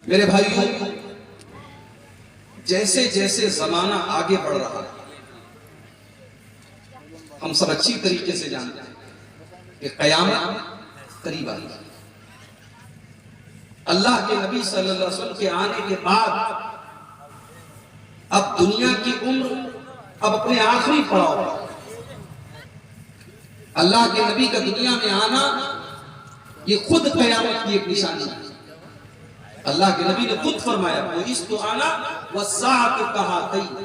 میرے بھائیوں، جیسے جیسے زمانہ آگے بڑھ رہا ہے، ہم سب اچھی طریقے سے جانتے ہیں کہ قیامت قریب آئی ہے۔ اللہ کے نبی صلی اللہ علیہ وسلم کے آنے کے بعد اب دنیا کی عمر اب اپنے آخری پڑاؤ پر۔ اللہ کے نبی کا دنیا میں آنا یہ خود قیامت کی ایک نشانی ہے۔ اللہ کے نبی نے خود فرمایا وَإِسْتُ أَنَا وَالسَّاعَةُ كَهَاتَيْنِ۔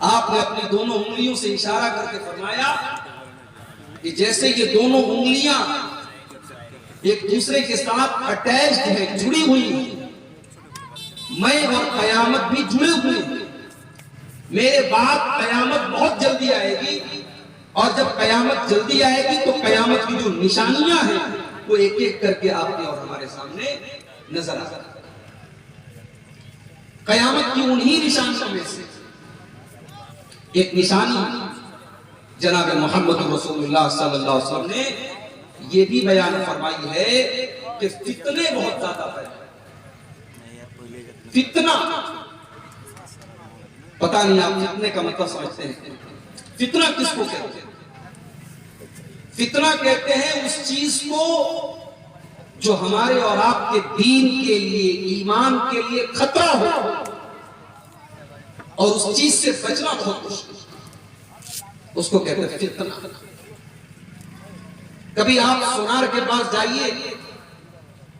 آپ نے اپنی دونوں انگلیوں سے اشارہ کر کے فرمایا کہ جیسے یہ دونوں انگلیاں ایک دوسرے کے ساتھ اٹیچڈ ہیں، جڑی ہوئی ہیں، میں اور قیامت بھی جڑے ہوئے ہیں۔ میرے بعد قیامت بہت جلدی آئے گی، اور جب قیامت جلدی آئے گی تو قیامت کی جو نشانیاں ہیں وہ ایک ایک کر کے آپ کے اور ہمارے سامنے نظر آ رہا ہے۔ قیامت کی انہی نشانیوں میں سے ایک نشانی جناب محمد رسول اللہ صلی اللہ علیہ وسلم نے یہ بھی بیان فرمائی ہے کہ فتنے بہت زیادہ پیدا ہیں۔ فتنہ، پتہ نہیں آپ فتنے کا مطلب سمجھتے ہیں؟ فتنہ کس کو کہتے ہیں؟ فتنہ کہتے ہیں اس چیز کو جو ہمارے اور آپ کے دین کے لیے، ایمان کے لیے خطرہ ہو، اور اس چیز سے بچنا بہت مشکل، اس کو کہتے ہیں فتنہ۔ کبھی آپ سونار کے پاس جائیے،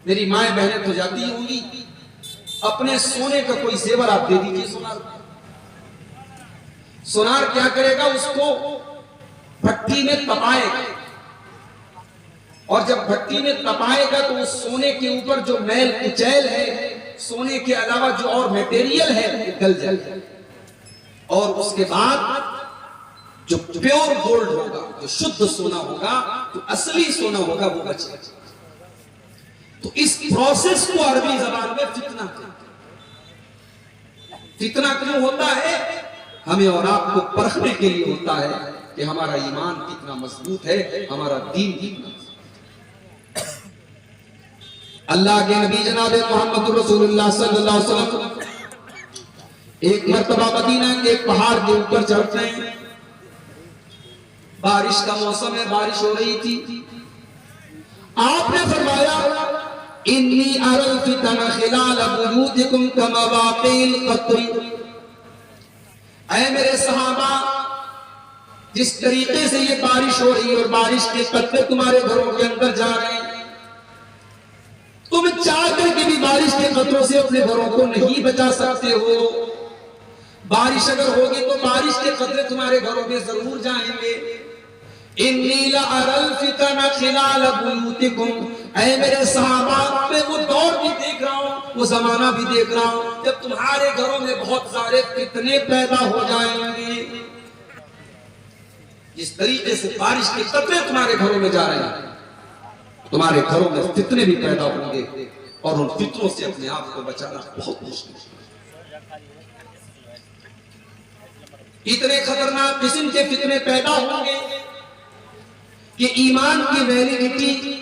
میری مائیں بہنیں تو جاتی ہوں گی، اپنے سونے کا کوئی زیور آپ دے دیجئے سونار کو، سونار کیا کرے گا؟ اس کو بھٹی میں تپائے گا، اور جب بھٹی میں تپائے گا تو اس سونے کے اوپر جو میل کچیل ہے، سونے کے علاوہ جو اور میٹیریل ہے وہ گل جائے گا، اور اس کے بعد جو پیور گولڈ ہوگا، جو شدھ سونا ہوگا، جو اصلی سونا ہوگا وہ بچے گا۔ تو اس پروسیس کو عربی زبان میں فتنہ کہتے ہیں۔ فتنہ کیوں ہوتا ہے؟ ہمیں اور آپ کو پرکھنے کے لیے ہوتا ہے کہ ہمارا ایمان کتنا مضبوط ہے، ہمارا دین کتنا مضبوط ہے۔ اللہ کے نبی جناب محمد رسول اللہ صلی اللہ علیہ وسلم ایک مرتبہ مدینہ کے ایک پہاڑ کے اوپر چڑھتے ہیں، بارش کا موسم ہے، بارش ہو رہی تھی۔ آپ نے فرمایا انی اری الفتن خلال بیوتکم کمواقع القطر۔ اے میرے صحابہ، جس طریقے سے یہ بارش ہو رہی ہے اور بارش کے قطرے تمہارے گھروں کے اندر جا رہے ہیں، تم چاہ کر کے بھی بارش کے قطروں سے اپنے گھروں کو نہیں بچا سکتے ہو۔ بارش اگر ہوگی تو بارش کے قطرے تمہارے گھروں میں ضرور جائیں گے۔ انی لأری الفتن خلال بیوتکم۔ اے میرے صحابہ، میں وہ دور بھی دیکھ رہا ہوں، وہ زمانہ بھی دیکھ رہا ہوں جب تمہارے گھروں میں بہت سارے فتنے پیدا ہو جائیں گے۔ جس طریقے سے بارش کے قطرے تمہارے گھروں میں جا رہے ہیں، تمہارے گھروں میں فتنے بھی پیدا ہوں گے، اور ان فتنوں سے اپنے آپ کو بچانا بہت مشکل ہے۔ اتنے خطرناک قسم کے فتنے پیدا ہوں گے کہ ایمان کی ویلیڈیٹی،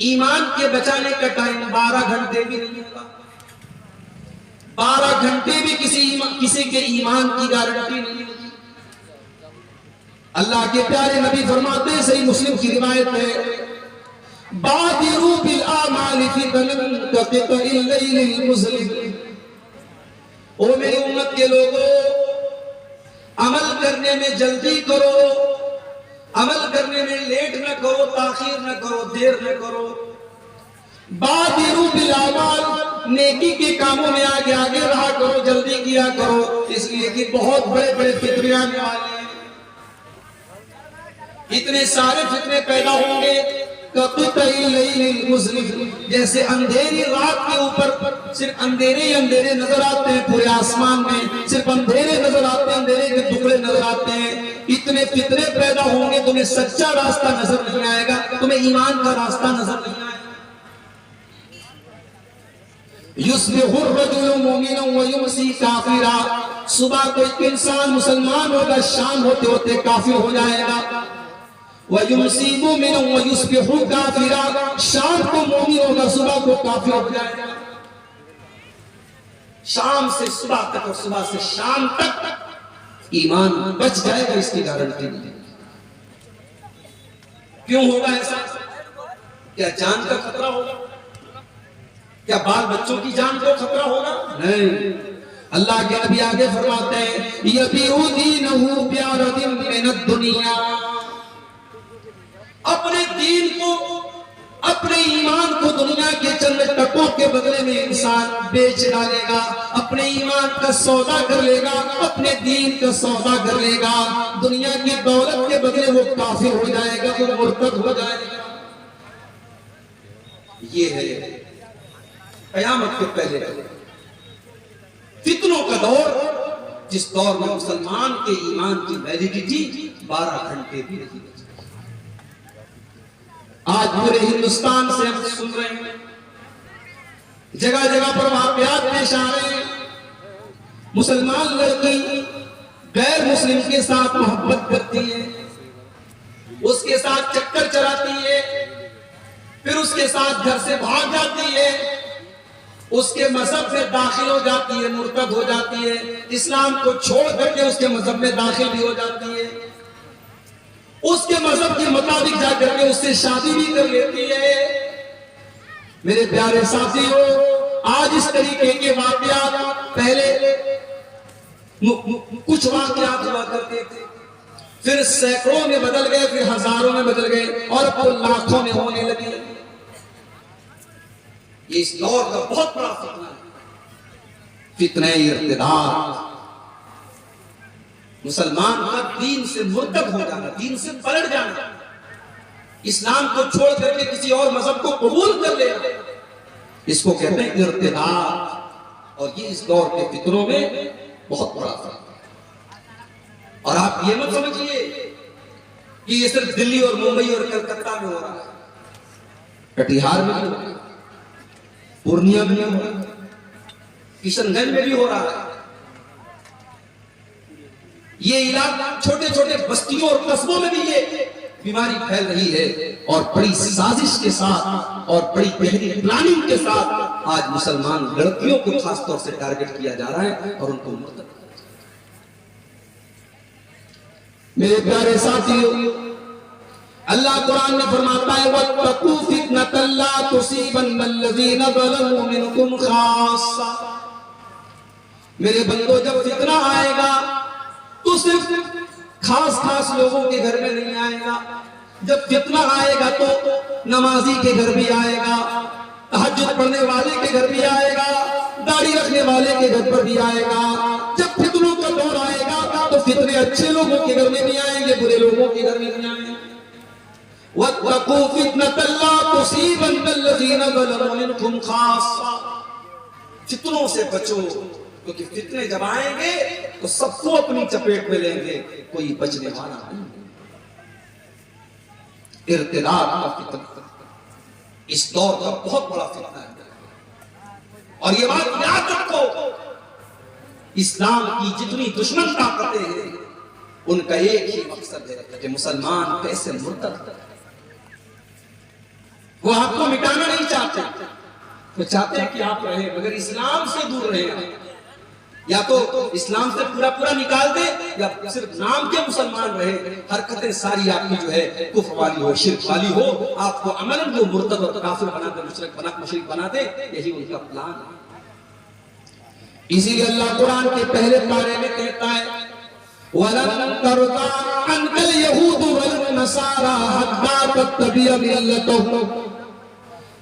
ایمان کے بچانے کا ٹائم 12 گھنٹے بھی نہیں ہوگا۔ 12 گھنٹے بھی کسی کے ایمان کی گارنٹی نہیں ہوگی۔ اللہ کے پیارے نبی فرماتے ہیں، صحیح مسلم کی روایت ہے، بادروا بالاعمال فتنا كقطع الليل المظلم۔ او میری امت کے لوگوں، عمل کرنے میں جلدی کرو، عمل کرنے میں لیٹ نہ کرو، تاخیر نہ کرو، دیر نہ کرو۔ بادروا بالاعمال، نیکی کے کاموں میں آگے آگے رہا کرو، جلدی کیا کرو، اس لیے کہ بہت بڑے بڑے فتنے آنے والے ہیں۔ اتنے سارے فتنے پیدا ہوں گے کقطع اللیل المظلم، جیسے اندھیری رات کے اوپر صرف اندھیرے ہی اندھیرے نظر آتے ہیں، پورے آسمان میں صرف اندھیرے نظر آتے ہیں، اندھیرے کے ٹکڑے نظر آتے ہیں۔ اتنے فتنے پیدا ہوں گے، تمہیں سچا راستہ نظر نہیں آئے گا، تمہیں ایمان کا راستہ نظر نہیں آئے گا۔ یصبح الرجل مؤمنا ویمسی کافرا، صبح کو ایک انسان مسلمان ہوگا، شام ہوتے ہوتے کافر ہو جائے گا۔ وَيُمْسِي مُؤْمِنًا وَيُصْبِحُ كَافِرًا، شام کو مومن ہوگا، صبح کو کافر ہو جائے گا۔ شام سے صبح تک اور صبح سے شام تک ایمان بچ جائے گا، اس کی گارنٹی نہیں۔ کیوں ہوگا ایسا؟ کیا جان کا خطرہ ہوگا؟ کیا بال بچوں کی جان کو خطرہ ہوگا؟ نہیں۔ اللہ کے نبی آگے فرماتے ہیں یبیع دینہ بعرض من الدنیا، اپنے دین کو، اپنے ایمان کو دنیا کے چند ٹکوں کے بدلے میں انسان بیچ ڈالے گا، اپنے ایمان کا سودا کر لے گا، اپنے دین کا سودا کر لے گا، دنیا کی دولت کے بدلے وہ کافر ہو جائے گا، وہ مرتد ہو جائے گا۔ یہ ہے قیامت کے پہلے فتنوں کا دور، جس دور میں مسلمان کے ایمان کی ویلیڈیٹی 12 گھنٹے بھی رہی ہے۔ آج پورے ہندوستان سے ہم سن رہے ہیں، جگہ جگہ پر واقعات پیش آ رہے ہیں، مسلمان لڑکی غیر مسلم کے ساتھ محبت کرتی ہے، اس کے ساتھ چکر چلاتی ہے، پھر اس کے ساتھ گھر سے بھاگ جاتی ہے، اس کے مذہب میں داخل ہو جاتی ہے، مرتد ہو جاتی ہے، اسلام کو چھوڑ کر کے اس کے مذہب میں داخل بھی ہو جاتی ہے، اس کے مذہب کے مطابق جا کر کے اس سے شادی بھی کر لیتی ہے۔ میرے پیارے ساتھیوں، آج اس طریقے کے واقعات پہلے کچھ واقعات ہوا کرتے تھے، پھر سینکڑوں میں بدل گئے، پھر ہزاروں میں بدل گئے، اور اب وہ لاکھوں میں ہونے لگے۔ یہ اس دور کا بہت بڑا فتنہ ہے، فتنہ ارتداد۔ مسلمان کا دین سے مرتد ہو جانا، دین سے پلٹ جانا، اسلام کو چھوڑ کر کے کسی اور مذہب کو قبول کر لینا، اس کو کہتے ہیں ارتداد۔ اور یہ اس دور کے فتنوں میں بہت بڑا فرق ہے۔ اور آپ یہ مت سمجھیے کہ یہ صرف دلی اور ممبئی اور کلکتہ میں ہو رہا ہے، کٹیہار میں بھی ہو رہا ہے، پورنیہ میں بھی ہو رہا ہے، کشن گنج میں بھی ہو رہا ہے۔ یہ علاقہ چھوٹے چھوٹے بستیوں اور قصبوں میں بھی یہ بیماری پھیل رہی ہے، اور بڑی سازش کے ساتھ اور بڑی گہری پلاننگ کے ساتھ آج مسلمان لڑکیوں کو خاص طور سے ٹارگٹ کیا جا رہا ہے اور ان کو مرتد کیا جا رہا ہے۔ میرے پیارے ساتھیوں، اللہ قرآن میں فرماتا ہے وَاتَّقُوا فِتْنَةً لَا تُصِيبَنَّ الَّذِينَ ظَلَمُوا مِنْكُمْ خَاصَّةً۔ میرے بندو، جب فتنہ آئے گا تو صرف خاص لوگوں کے گھر میں نہیں آئے گا، جب فتنہ آئے گا تو نمازی کے گھر بھی آئے گا، تہجد پڑھنے والے کے گھر بھی آئے گا، داڑھی رکھنے والے کے گھر پر بھی آئے گا۔ جب فتنوں کا دور آئے گا تو فتنے اچھے لوگوں کے گھر میں بھی آئیں گے، برے لوگوں کے گھر میں بھی آئیں گے۔ وَاتَّقُوا فِتْنَةً لَا تُصِيبَنَّ الَّذِينَ ظَلَمُوا مِنْكُمْ خَاصَّةً۔ فتنوں سے بچو، کیونکہ فتنے جب آئیں گے تو سب کو اپنی چپیٹ میں لیں گے، کوئی بچنے والا نہیں۔ ارتداد کا فتنہ اس دور کا بہت بڑا فتنہ ہے، اور یہ بات یاد رکھو، اسلام کی جتنی دشمن طاقتیں ہیں ان کا ایک ہی مقصد ہے کہ مسلمان کیسے مرتد کریں۔ وہ آپ کو مٹانا نہیں چاہتے، وہ چاہتے ہیں کہ آپ رہیں مگر اسلام سے دور رہیں، یا تو اسلام سے پورا نکال دے، یا صرف نام کے مسلمان رہے، حرکتیں ساری آپ کی جو ہے کفر والی ہو، شرک والی ہو، آپ کو عملاً وہ مرتد اور کافر بنا دے، مشرک بنا دے، یہی ان کا پلان ہے۔ اسی لیے اللہ قرآن کے پہلے پارے میں کہتا ہے وَلَن تَرْضَىٰ عَنْكَ الْيَهُودُ وَالنَّصَارَىٰ حَتَّىٰ تَتَّبِعَ مِلَّتَهُمْ۔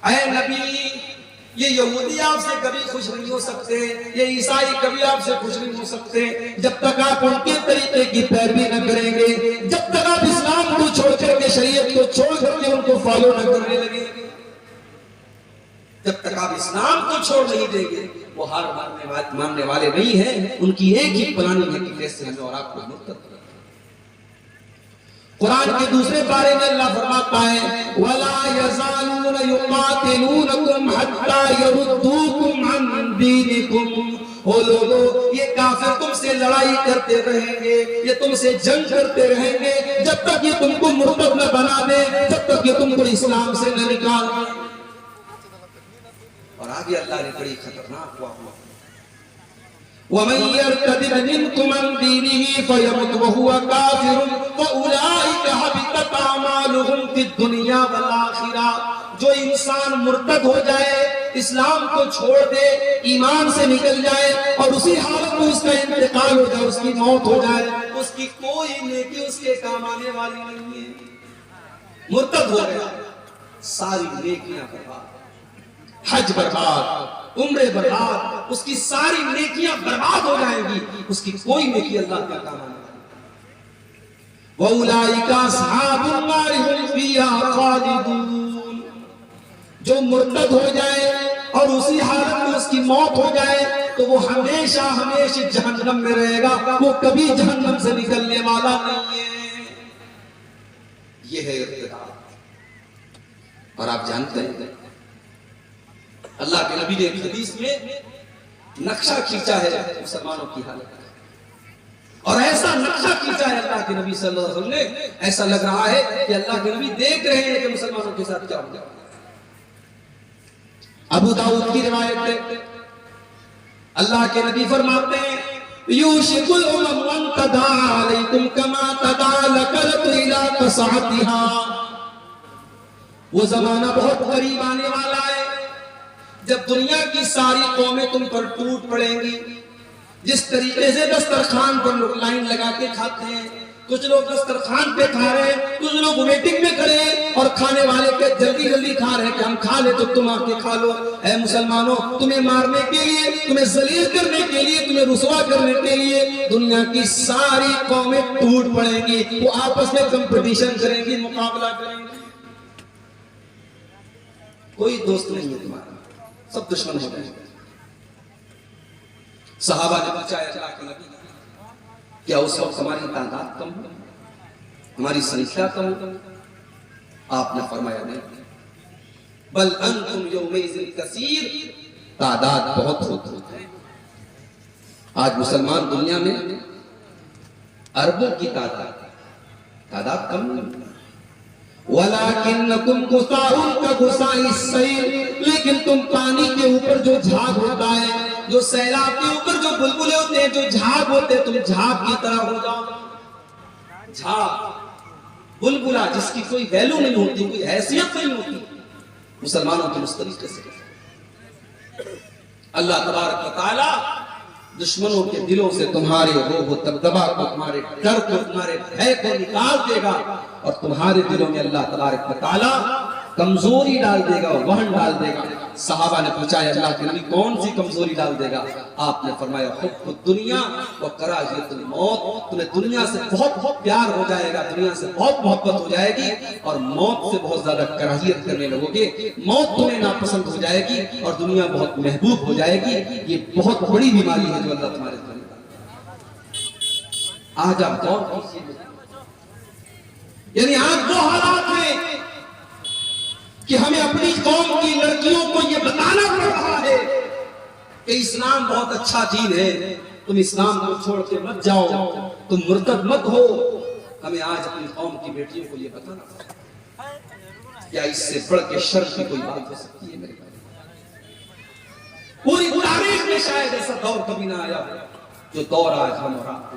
اے نبی، یہ یہودی آپ سے کبھی خوش نہیں ہو سکتے، یہ عیسائی کبھی آپ سے خوش نہیں ہو سکتے جب تک آپ ان کے طریقے کی پیروی نہ کریں گے، جب تک آپ اسلام کو چھوڑ کر کے، شریعت کو چھوڑ کر کے ان کو فالو نہ کرنے لگیں گے، جب تک آپ اسلام کو چھوڑ نہیں دیں گے، وہ ہار ماننے والے نہیں ہیں۔ ان کی ایک ہی پلاننگ ہے کہ کیسے ہمیں اور آپ کو مرتد کریں۔ قرآن کے دوسرے پارے میں اللہ فرماتا ہے وَلَا يَزَالُونَ يُقَاتِلُونَكُمْ حَتَّىٰ يَرُدُّوكُمْ عَنْ دِينِكُمْ۔ او لوگو، یہ کافر تم سے لڑائی کرتے رہیں گے، یہ تم سے جنگ کرتے رہیں گے جب تک یہ تم کو مرتد نہ بنا دے، جب تک یہ تم کو اسلام سے نہ نکال دے۔ اور آگے اللہ نے بڑی خطرناک ہوا وَمَن يَرْتَدِدْ مِنْكُمْ عَنْ دِينِهِ فَيَمُتْ وَهُوَ كَافِرٌ فَأُولَٰئِكَ حَبِطَتْ أَعْمَالُهُمْ فِي الدُّنْيَا وَالْآخِرَةِ۔ جو انسان مرتد ہو جائے، اسلام کو چھوڑ دے، ایمان سے نکل جائے اور اسی حالت میں اس کا انتقال ہو جائے، اس کی موت ہو جائے، اس کی کوئی نیکی اس کے کام آنے والی نہیں ہے۔ مرتد ہو گیا، ساری نیکیاں برباد، حج برباد، عمرے برباد، اس کی ساری نیکیاں برباد ہو جائیں گی، اس کی کوئی نیکی اللہ کا کام آنے والی نہیں۔ وَأُولَٰئِكَ أَصْحَابُ النَّارِ هُمْ فِيهَا خَالِدُونَ۔ جو مرتد ہو جائے اور اسی حالت میں اس کی موت ہو جائے تو وہ ہمیشہ ہمیشہ جہنم میں رہے گا، وہ کبھی جہنم سے نکلنے والا نہیں ہے۔ یہ ہے ارتداد۔ اور آپ جانتے ہیں اللہ کے نبی نے ایک حدیث میں نقشہ کھینچا ہے مسلمانوں کی حالت، اور ایسا نقشہ کھینچا ہے اللہ کے نبی صلی اللہ علیہ وسلم نے، ایسا لگ رہا ہے کہ اللہ کے نبی دیکھ رہے ہیں کہ مسلمانوں کے ساتھ کیا ہو گیا۔ ابو داؤد کی روایت ہے، اللہ کے نبی فرماتے ہیں یوشک الامم ان تداعی علیکم کما تداعی لکلت الى قصعتها۔ وہ زمانہ بہت قریب آنے والا ہے جب دنیا کی ساری قومیں تم پر ٹوٹ پڑیں گی۔ جس طریقے سے دسترخوان پر لوگ لائن لگا کے کھاتے ہیں، کچھ لوگ دسترخوان پہ کھا رہے ہیں، کچھ لوگ ویٹنگ میں کھڑے ہیں اور کھانے والے کے جلدی جلدی کھا رہے ہیں کہ ہم کھا لیں تو تم آ کے کھا لو۔ اے مسلمانوں، تمہیں مارنے کے لیے، تمہیں ذلیل کرنے کے لیے، تمہیں رسوا کرنے کے لیے دنیا کی ساری قومیں ٹوٹ پڑیں گی، وہ آپس میں کمپٹیشن کریں گی، مقابلہ کریں گی، کوئی دوست نہیں ہے تمہارا، سب دشمن ہو جائیں گے۔ صحابہ نے پوچھا ہے اللہ کے نبی کیا اس وقت ہماری تعداد کم ہو، ہماری سنکھیا کم ہو؟ آپ نے فرمایا نہیں، بل انتم یومئذ کثیر، تعداد بہت ہوتی ہے۔ آج مسلمان دنیا میں اربوں کی تعداد کم نہیں، وَلَكِنَّكُمْ غُثَاءٌ كَغُثَاءِ السَّيْلِ، لیکن تم پانی کے اوپر جو جھاگ ہوتا ہے، جو سیلاب کے اوپر جو بلبلے ہوتے ہیں، جو جھاگ ہوتے ہیں، تم جھاگ کی طرح ہو جاؤ۔ جھاگ، بلبلا جس کی کوئی ویلو نہیں ہوتی، کوئی حیثیت نہیں ہوتی، مسلمانوں کے اس طریقے سے اللہ تبارک و تعالی دشمنوں کے دلوں سے تمہارے روح و دبدبا کو، تمہارے ڈر کو، تمہارے بھے کو نکال دے گا، اور تمہارے دلوں میں اللہ تبارک و تعالی کمزوری ڈال دے گا اور وہن ڈال دے گا۔ صحابہ نے پوچھا ہے اللہ کے نبی کون سی کمزوری ڈال دے گا؟ آپ نے فرمایا حب الدنیا و کراہیت الموت، تمہیں دنیا سے بہت بہت پیار ہو جائے گا، دنیا سے بہت محبت ہو جائے گی، اور موت سے بہت زیادہ کراہیت کرنے لگو گے، موت تمہیں ناپسند ہو جائے گی اور دنیا بہت محبوب ہو جائے گی۔ یہ بہت بڑی بیماری ہے جو اللہ تمہارے دل میں آج آپ غور کیجیے، یعنی آج وہ حالات ہیں کہ ہمیں اپنی قوم کی لڑکیوں کو یہ بتانا پڑ رہا ہے کہ اسلام بہت اچھا دین ہے، تم اسلام کو چھوڑ کے مت جاؤ، تم مرتد مت ہو۔ ہمیں آج اپنی قوم کی بیٹیوں کو یہ بتانا پڑ رہا ہے، کیا اس سے بڑھ کے شر کی کوئی بات ہو سکتی ہے؟ میرے بھائی، پوری تاریخ میں شاید ایسا دور کبھی نہ آیا جو دور آج ہم اور آپ کو۔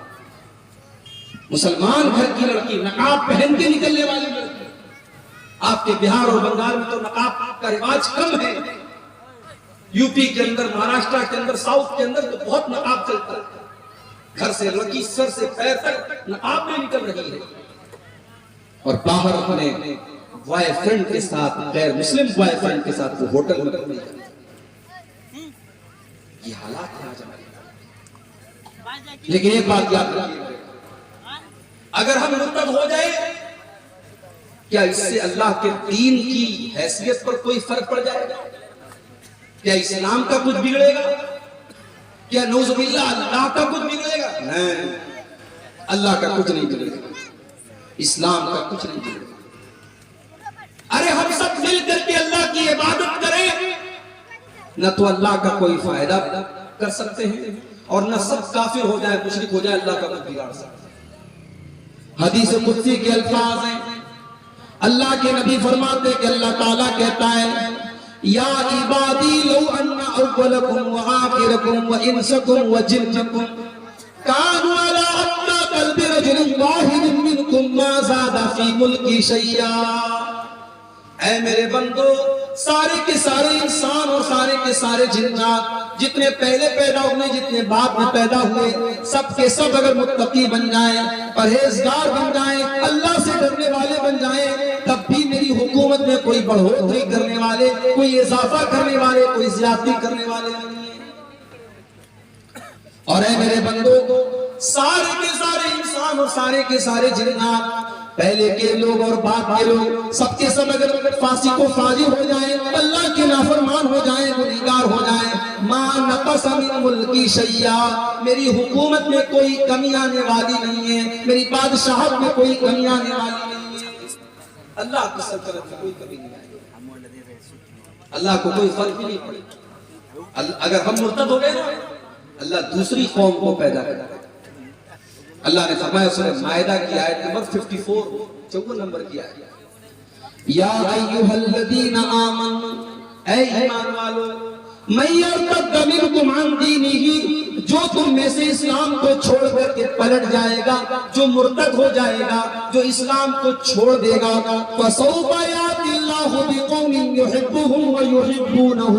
مسلمان گھر کی لڑکی نقاب پہن کے نکلنے والی لڑکی، آپ کے بہار اور بنگال میں تو نقاب کا رواج کم ہے، یو پی کے اندر، مہاراشٹر کے اندر، ساؤتھ کے اندر تو بہت نقاب چلتا ہے، گھر سے لڑکی سر سے پیر تک نقاب میں نکل رہی ہے، اور باہر اپنے بوائے فرینڈ کے ساتھ، غیر مسلم بوائے فرینڈ کے ساتھ وہ ہوٹل میں رہی ہے۔ یہ حالات ہیں آج ہمارے، لیکن ایک بات یاد رکھیے، اگر ہم مرتد ہو جائے کیا اس سے اللہ کے دین کی حیثیت پر کوئی فرق پڑ جائے گا؟ کیا اسلام کا کچھ بگڑے گا؟ کیا نعوذ باللہ اللہ کا کچھ بگڑے گا؟ نہیں، اللہ کا کچھ نہیں بگڑے گا، اسلام کا کچھ نہیں بگڑے گا۔ ارے ہم سب مل کر کے اللہ کی عبادت کریں، نہ تو اللہ کا کوئی فائدہ کر سکتے ہیں اور نہ سب کافر ہو جائے مشرک ہو جائے اللہ کا کچھ بگاڑ سکتا. حدیث قدسی کے الفاظ ہیں. اللہ کے نبی فرماتے کہ اللہ تعالیٰ کہتا ہے یا عبادی لو ان اولکم وآخرکم وانسکم وجنکم کانوا علی اتقى قلب رجل واحد منکم ما زاد فی ملکی شیئا. اے میرے بندو سارے کے سارے انسان اور سارے کے سارے جنات جتنے پہلے پیدا ہوئے جتنے بعد میں پیدا ہوئے سب کے سب اگر متقی بن جائیں پرہیزگار بن جائیں اللہ سے ڈرنے والے بن جائیں تب بھی میری حکومت میں کوئی بڑھوتری کرنے والے کوئی اضافہ کرنے والے کوئی زیادتی کرنے والے نہیں ہیں. اور اے میرے بندو سارے کے سارے انسان اور سارے کے سارے جنات پہلے کے لوگ اور بعد کے لوگ سب کے سب اگر فاسق و فاجر ہو جائیں اللہ کے نافرمان ہو جائیں گنہگار ہو جائیں ما نقص من ملکی شیئا میری حکومت میں کوئی کمی آنے والی نہیں ہے میری بادشاہت میں کوئی کمی آنے والی نہیں ہے. اللہ کی سلطنت میں کوئی کمی نہیں آئے گی. اللہ کو کوئی فرق نہیں پڑے. اگر ہم مرتد ہو گئے نا اللہ دوسری قوم کو پیدا کرے. اللہ نے فرمایا سورہ مائدہ کی آیت نمبر 54 نمبر کی آیت یا ایھا الذین آمنوا اے ایمان والو من یرتد منکم عن دینہ جو تم میں سے اسلام کو چھوڑ کر کے پلٹ جائے گا جو مرتد ہو جائے گا جو اسلام کو چھوڑ دے گا فسوف یاتی اللہ بقوم یحبهم ویحبونہ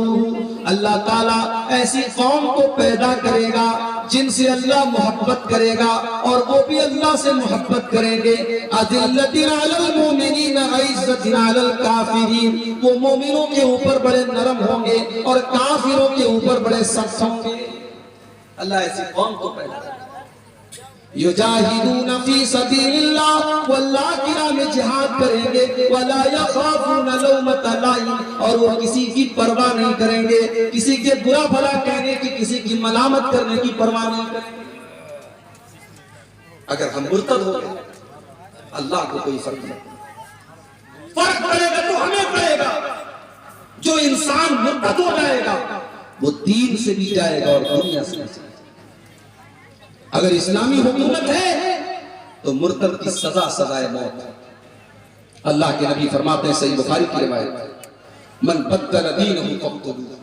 اللہ تعالیٰ ایسی قوم کو پیدا کرے گا جن سے اللہ محبت کرے گا اور وہ بھی اللہ سے محبت کریں گے. اذلۃ علی المؤمنین عزۃ علی الکافرین وہ مومنوں کے اوپر بڑے نرم ہوں گے اور کافروں کے اوپر بڑے سخت ہوں گے. اللہ ایسی قوم کو پیدا کرے گا. یجاہدون فی سبیل اللہ واللہ کی راہ میں جہاد کریں گے ولا یخافون لومۃ لائم اور وہ کسی کی پرواہ نہیں کریں گے کسی کے برا بھلا کہنے کی کسی کی ملامت کرنے کی پرواہ نہیں کریں گے. اگر ہم مرتد ہو گئے اللہ کو کوئی فرق نہیں. فرق پڑے گا تو ہمیں پڑے گا. جو انسان مرتد ہو جائے گا وہ دین سے بھی جائے گا اور دنیا سے بھی جائے گا. اگر اسلامی حکومت ہے تو مرتد کی سزا سزائے موت ہے. اللہ کے نبی فرماتے ہیں صحیح بخاری کی روایت من بدل دینہ فاقتلوہ.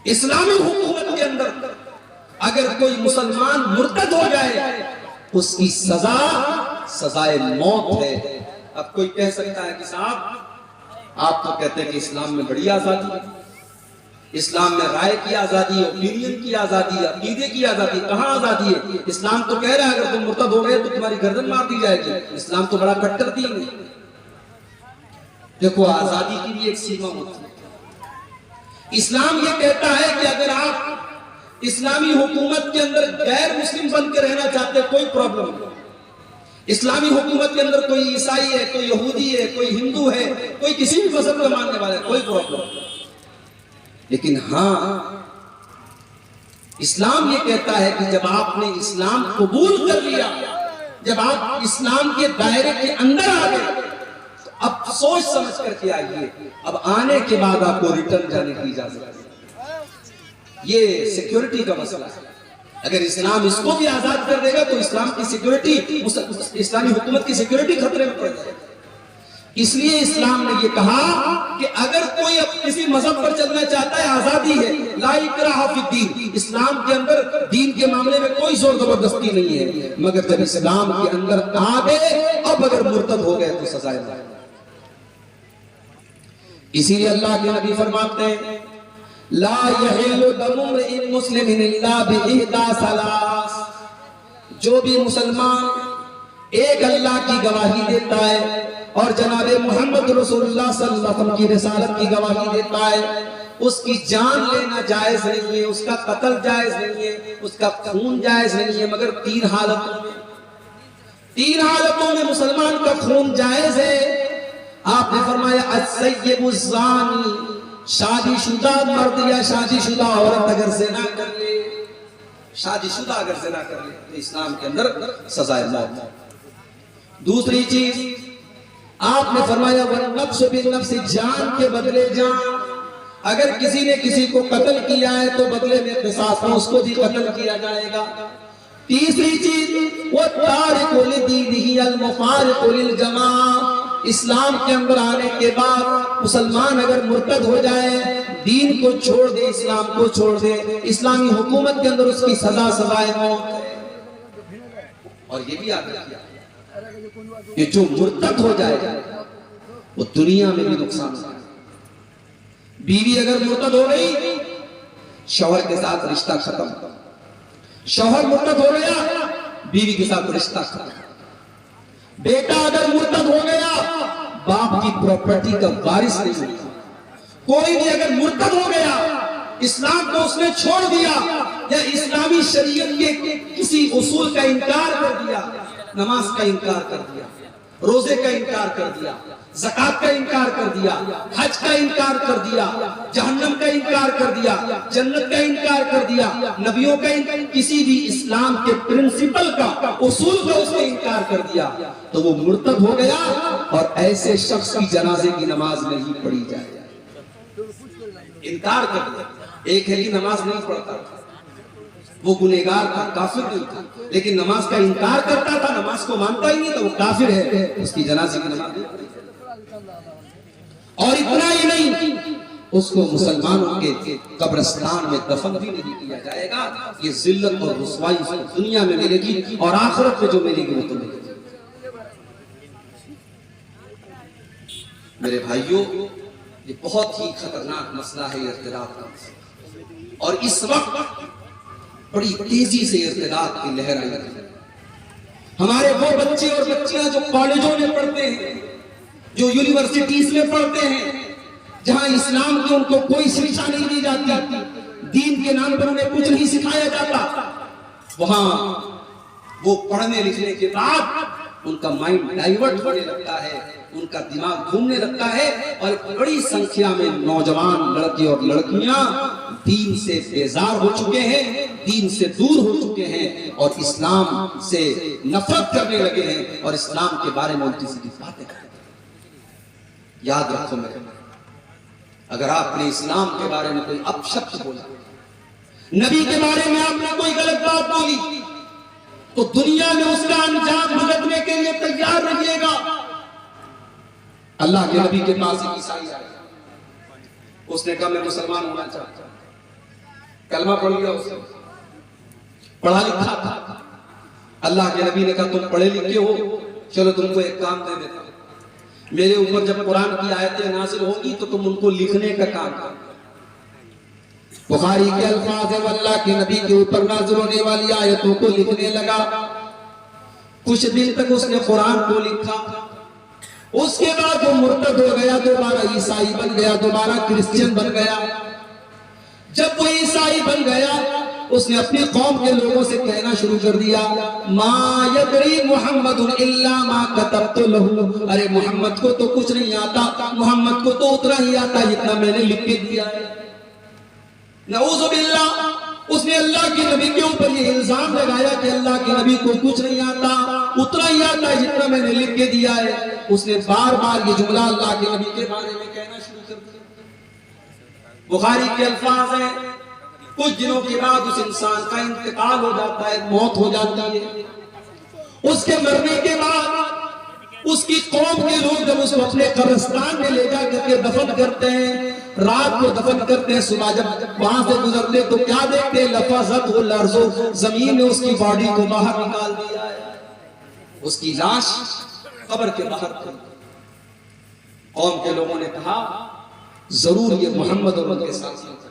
اسلامی حکومت کے اندر اگر کوئی مسلمان مرتد ہو جائے اس کی سزا سزائے موت ہے. اب کوئی کہہ سکتا ہے کہ صاحب آپ تو کہتے ہیں کہ اسلام میں بڑی آزادی ہے اسلام میں رائے کی آزادی اوپینین کی آزادی عقیدے کی آزادی. کہاں آزادی ہے؟ اسلام تو کہہ رہا ہے اگر تم مرتد ہو گئے تو تمہاری گردن مار دی جائے گی. اسلام تو بڑا کٹر دین ہے. دیکھو آزادی کی بھی ایک سیما ہوتی ہے. اسلام یہ کہتا ہے کہ اگر آپ اسلامی حکومت کے اندر غیر مسلم بن کے رہنا چاہتے کوئی پرابلم نہیں. اسلامی حکومت کے اندر کوئی عیسائی ہے کوئی یہودی ہے کوئی ہندو ہے کوئی کسی بھی مذہب کا ماننے والا ہے کوئی پرابلم نہیں. لیکن ہاں اسلام یہ کہتا ہے کہ جب آپ نے اسلام قبول کر لیا جب آپ اسلام کے دائرے کے اندر آ گئے تو اب سوچ سمجھ کر کے آئیے. اب آنے کے بعد آپ کو ریٹرن جانے کی اجازت ہے. یہ سیکیورٹی کا مسئلہ ہے. اگر اسلام اس کو بھی آزاد کر دے گا تو اسلام کی سیکیورٹی اسلامی حکومت کی سیکیورٹی خطرے میں پڑ جائے گی. اس لیے اسلام نے یہ کہا کہ اگر کوئی کسی مذہب پر چلنا چاہتا ہے آزادی ہے. لا اکراہ فی الدین. اسلام کے اندر دین کے معاملے میں کوئی زور زبردستی نہیں ہے مگر جب اسلام کے اندر آ گئے اب اگر مرتد ہو گئے تو سزائے دیں. اسی لیے اللہ کے نبی فرماتے ہیں لا یحل دم امرئ مسلم الا باحدى ثلاث. جو بھی مسلمان ایک اللہ کی گواہی دیتا ہے اور جناب محمد رسول اللہ صلی اللہ علیہ وسلم کی رسالت کی گواہی دیتا ہے اس کی جان لینا جائز نہیں ہے اس کا قتل جائز نہیں ہے اس کا خون جائز نہیں ہے مگر تین حالتوں میں مسلمان کا خون جائز ہے. آپ نے فرمایا السیب الزانی شادی شدہ مرد یا شادی شدہ عورت اگر زنا کر لے شادی شدہ اگر زنا کر لے تو اسلام کے اندر سزائے موت. دوسری چیز آپ نے فرمایا والنفس بالنفس جان کے بدلے جان. اگر کسی نے کسی کو قتل کیا ہے تو بدلے میں قصاص میں اس کو بھی قتل کیا جائے گا۔ تیسری چیز وَالتَّارِقُ لِدِينِهِ الْمُفَارِقُ لِلْجَمَاعَةِ، اسلام کے اندر آنے کے بعد مسلمان اگر مرتد ہو جائے، دین کو چھوڑ دے، اسلام کو چھوڑ دے، اسلامی حکومت کے اندر اس کی سزا سزائے موت ہے۔ اور یہ بھی آگے کیا کہ جو مرتد ہو جائے وہ دنیا میں بھی نقصان ہے۔ بیوی اگر مرتد ہو گئی، شوہر کے ساتھ رشتہ ختم، شوہر مرتد ہو گیا، بیوی کے ساتھ رشتہ ختم، بیٹا اگر مرتد ہو گیا، باپ کی پراپرٹی کا وارث نہیں ہوگا۔ کوئی بھی اگر مرتد ہو گیا، اسلام کو اس نے چھوڑ دیا یا اسلامی شریعت کے کسی اصول کا انکار کر دیا، نماز کا انکار کر دیا، روزے کا انکار کر دیا، زکات کا انکار کر دیا، حج کا انکار کر دیا، جہنم کا انکار کر دیا، جنت کا انکار کر دیا، نبیوں کا کسی بھی اسلام کے پرنسپل کا، اصول کا اس نے انکار کر دیا، تو وہ مرتد ہو گیا، اور ایسے شخص کی جنازے کی نماز نہیں پڑھی جائے۔ انکار کر دیا، ایک ہے کہ نماز نہیں پڑھتا تھا، وہ گنہگار تھا، کافر نہیں تھا، لیکن نماز کا انکار کرتا تھا، نماز کو مانتا ہی نہیں تو وہ کافر ہے، اس کی جنازے کی نماز نہیں پڑھی۔ اور اتنا ہی نہیں، اس کو مسلمانوں کے قبرستان میں دفن بھی نہیں کیا جائے گا۔ یہ ذلت اور رسوائی دنیا میں ملے گی، اور آخرت میں جو ملے گی وہ تو ملے گی۔ میرے بھائیوں، یہ بہت ہی خطرناک مسئلہ ہے ارتداد کا، اور اس وقت بڑی تیزی سے ارتداد کی لہر آئی ہے۔ ہمارے وہ بچے اور بچیاں جو کالجوں میں پڑھتے ہیں، جو یونیورسٹیز میں پڑھتے ہیں، جہاں اسلام کی ان کو کوئی شکشا نہیں دی جاتی، دین کے نام پر انہیں کچھ نہیں سکھایا جاتا، وہاں وہ پڑھنے لکھنے کے بعد ان کا مائنڈ ڈائیورٹ ہونے لگتا ہے، ان کا دماغ گھومنے لگتا ہے، اور بڑی سنکھیا میں نوجوان لڑکے اور لڑکیاں دین سے بیزار ہو چکے ہیں، دین سے دور ہو چکے ہیں، اور اسلام سے نفرت کرنے لگے ہیں، اور اسلام کے بارے میں الٹی سیدھی باتیں کرتے ہیں۔ یاد رکھو میرے، اگر آپ نے اسلام کے بارے میں کوئی اپشبد بولا، نبی کے بارے میں آپ نے کوئی غلط بات بولی، تو دنیا میں اس کا انجام بھگتنے کے لیے تیار رہیے گا۔ اللہ کے نبی کے پاس ایک عیسائی آیا، اس نے کہا میں مسلمان ہونا چاہتا ہوں، کلمہ پڑھ لیا، اس نے پڑھا لکھا تھا۔ اللہ کے نبی نے کہا تم پڑھے لکھے ہو، چلو تم کو ایک کام دے دیتا ہوں، میرے اوپر جب قرآن کی آیتیں نازل ہوں گی تو تم ان کو لکھنے کا کام کرو۔ بخاری کے الفاظ ہیں، اللہ کے نبی کے اوپر نازل ہونے والی آیتوں کو لکھنے لگا۔ کچھ دن تک اس نے قرآن کو لکھا، اس کے بعد وہ مرتد ہو گیا، دوبارہ عیسائی بن گیا، دوبارہ کرسچین بن گیا۔ جب وہ عیسائی بن گیا، اس نے اپنی قوم کے لوگوں سے کہنا شروع کر دیا، ما یدری محمد الا ما کتبت لہ، ارے محمد کو تو کچھ نہیں آتا، محمد کو تو اتنا ہی آتا جتنا میں نے لکھ کے دیا ہے۔ نعوذ باللہ، اس نے اللہ کے نبی کے اوپر یہ الزام لگایا کہ اللہ کے نبی کو کچھ نہیں آتا، اتنا ہی آتا ہے جتنا میں نے لکھ کے دیا ہے۔ اس نے بار بار یہ جملہ اللہ کے نبی کے بارے میں کہنا شروع کر دیا۔ بخاری کے الفاظ ہیں، کچھ دنوں کے بعد اس انسان کا انتقال ہو جاتا ہے، موت ہو جاتی ہے۔ اس کے مرنے کے بعد اس کی قوم کے لوگ جب اس کو اپنے قبرستان میں لے جا کر کے دفن کرتے ہیں، رات کو دفن کرتے ہیں، صبح جب وہاں سے گزرتے تو کیا دیکھتے ہیں؟ لفظت الارض، زمین نے اس کی باڈی کو باہر نکال دیا ہے، اس کی لاش قبر کے باہر کر دی۔ قوم کے لوگوں نے کہا ضرور یہ محمد اور ان کے ساتھیوں کا،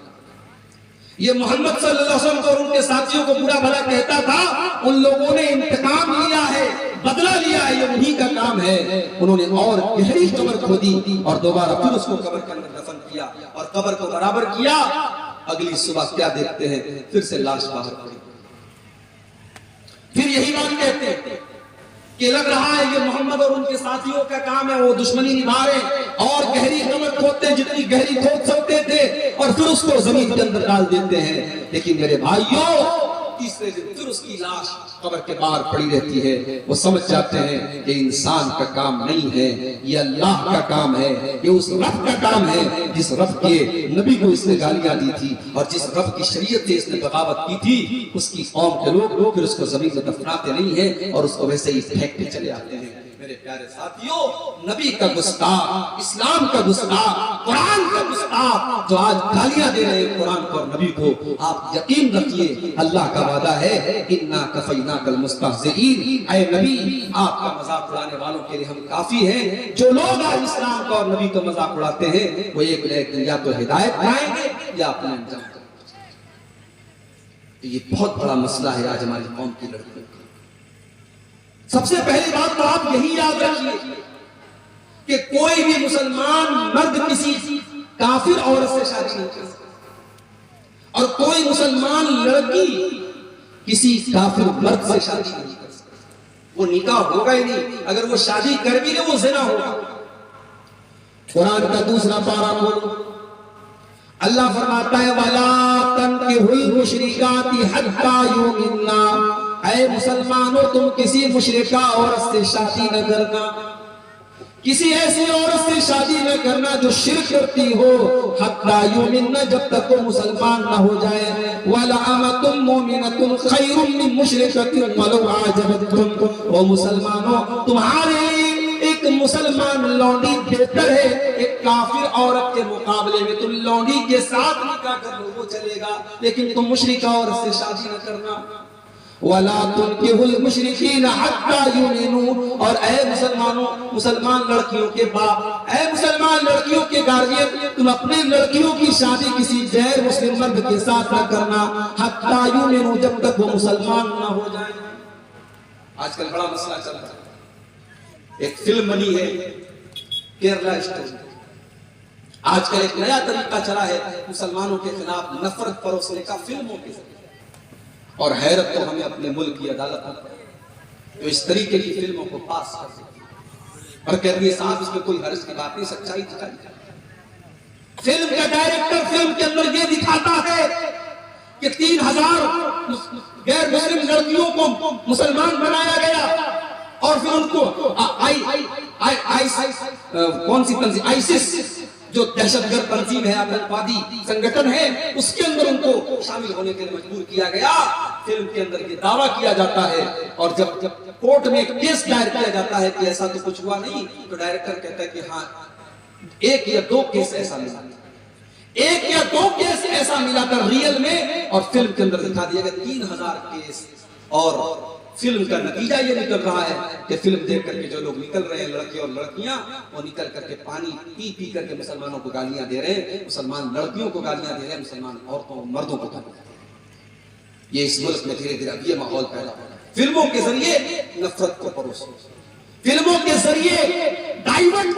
یہ محمد صلی اللہ علیہ وسلم اور ان کے ساتھیوں کو برا بھلا کہتا تھا، ان لوگوں نے انتقام لیا ہے، بدلہ لیا ہے، یہ انہی کا کام ہے۔ انہوں نے اور گہری قبر کھودی اور دوبارہ پھر اس کو قبر کے اندر دفن کیا اور قبر کو برابر کیا۔ اگلی صبح کیا دیکھتے ہیں؟ پھر سے لاش باہر پڑی۔ پھر یہی بات کہتے ہیں کہ لگ رہا ہے یہ محمد اور ان کے ساتھیوں کا کام ہے، وہ دشمنی نبھا رہے اور گہری قبر کھودتے جتنی گہری کھود سکتے تھے، اور پھر اس کو زمین کے اندر ڈال دیتے ہیں۔ لیکن میرے بھائیوں، تیسرے دن پھر اس کی لاش قبر کے باہر پڑی رہتی ہے. وہ سمجھ جاتے ہیں کہ انسان کا کام نہیں ہے, یہ اللہ کا کام ہے, یہ اس رب کا کام ہے جس رب کے نبی کو اس نے گالیاں دی تھی اور جس رب کی شریعت سے اس نے بغاوت کی تھی. اس کی قوم کے لوگ پھر اس کو زمین میں دفناتے نہیں ہیں اور اس کو ویسے ہی پھینکتے چلے آتے ہیں. میرے پیارے ساتھیوں, نبی کا گستاخ, اسلام کا گستاخ, قرآن کا گستاخ جو آج گالیاں دے رہے ہیں قرآن کو اور نبی کو, آپ یقین رکھیے اللہ کا وعدہ ہے اِنَّا كَفَيْنَاكَ الْمُسْتَهْزِئِينَ. اے نبی, آپ کا مذاق اڑانے والوں کے لیے ہم کافی ہیں. جو لوگ آج اسلام کا اور نبی کا مذاق اڑاتے ہیں وہ ایک دن یا تو ہدایت پائیں گے یا اپنے انجام کو. یہ بہت بڑا مسئلہ ہے آج ہماری قوم کی لڑکیوں کا. سب سے پہلی بات تو آپ یہی یاد رکھیے کہ کوئی بھی مسلمان مرد کسی کافر عورت سے شادی نہیں کر سکتا اور کوئی مسلمان لڑکی کسی کافر مرد سے شادی نہیں کر سکتا. وہ نکاح ہوگا ہی نہیں. اگر وہ شادی کر بھی لے وہ زنا ہوگا. قرآن کا دوسرا پارہ کھولو, اللہ فرماتا ہے وَلَا تَنْكِحُوا الْمُشْرِكَاتِ حَتَّى يُؤْمِنَّ. اے مسلمانوں, تم کسی مشرکہ عورت سے شادی نہ کرنا, کسی ایسی عورت سے شادی نہ کرنا جو شرک کرتی ہو. حَتَّى يُؤْمِنَّ, جب تک وہ مسلمان نہ ہو جائے. وَلَأَمَةٌ مُؤْمِنَةٌ خَيْرٌ مِّن مُّشْرِكَةٍ وَلَوْ أَعْجَبَتْكُمْ. او مسلمانوں, تمہارے ایک مسلمان لونڈی بہتر ہے ایک کافر عورت کے مقابلے میں. تم لونڈی کے ساتھ نکاح کر لو وہ چلے گا, لیکن تم مشرکہ عورت سے شادی نہ کرنا. وَلَا تُنْكِحُوا الْمُشْرِكِينَ حَتَّى يُؤْمِنُوا. اور اے مسلمانوں, مسلمان لڑکیوں کے باپ, اے مسلمان لڑکیوں کے گارجین, تم اپنے لڑکیوں کی شادی کسی غیر مسلم مرد کے ساتھ نہ کرنا. حَتَّى يُؤْمِنُوا, جب تک وہ مسلمان نہ ہو جائیں. آج کل بڑا مسئلہ چل رہا ہے. ایک فلم بنی ہے کیرلا اسٹوری. آج کل ایک نیا طریقہ چلا ہے مسلمانوں کے خلاف نفرت پروسنے کا فلموں کے ذریعے. اور حیرت تو ہمیں اپنے ملک کی عدالت جو اس طریقے کی فلموں کو پاس کر دیتی ہے اور کہتی ہے صاحب اس میں کوئی حرج کی بات نہیں, سچائی دکھائی. فلم کا ڈائریکٹر فلم کے اندر یہ دکھاتا ہے کہ 3000 غیر مسلم لڑکیوں کو مسلمان بنایا گیا اور پھر ان کو کون سی تنظیم, آئیسس جو دہشت گرد تنظیم ہے, آتنکوادی سنگٹن ہے, اس کے اندر ان کو شامل ہونے کے لیے مجبور کیا گیا. فلم کے اندر یہ دعویٰ کیا جاتا ہے اور جب کورٹ میں ایک کیس دائر کیا جاتا ہے کہ ایسا تو کچھ ہوا نہیں, تو ڈائریکٹر کہتا ہے کہ ہاں ایک یا دو کیس ایسا ملا, ایک یا دو کیس ایسا ملا کر ریئل میں, اور فلم کے اندر دکھا دیا گیا 3000 کیس. اور فلم کا نتیجہ یہ نکل رہا ہے کہ فلم دیکھ کر کے جو لوگ نکل رہے ہیں لڑکے اور لڑکیاں, وہ نکل کر کے پانی پی پی کر کے مسلمانوں کو گالیاں دے رہے ہیں, مسلمان لڑکیوں کو گالیاں دے رہے ہیں, مسلمان عورتوں اور مردوں کو گالیاں دے رہے ہیں. یہ اس ملک میں دھیرے دھیرے اب یہ ماحول پیدا ہو رہا ہے. فلموں کے ذریعے نفرت کو پروسو, فلموں کے ذریعے ڈائیورٹ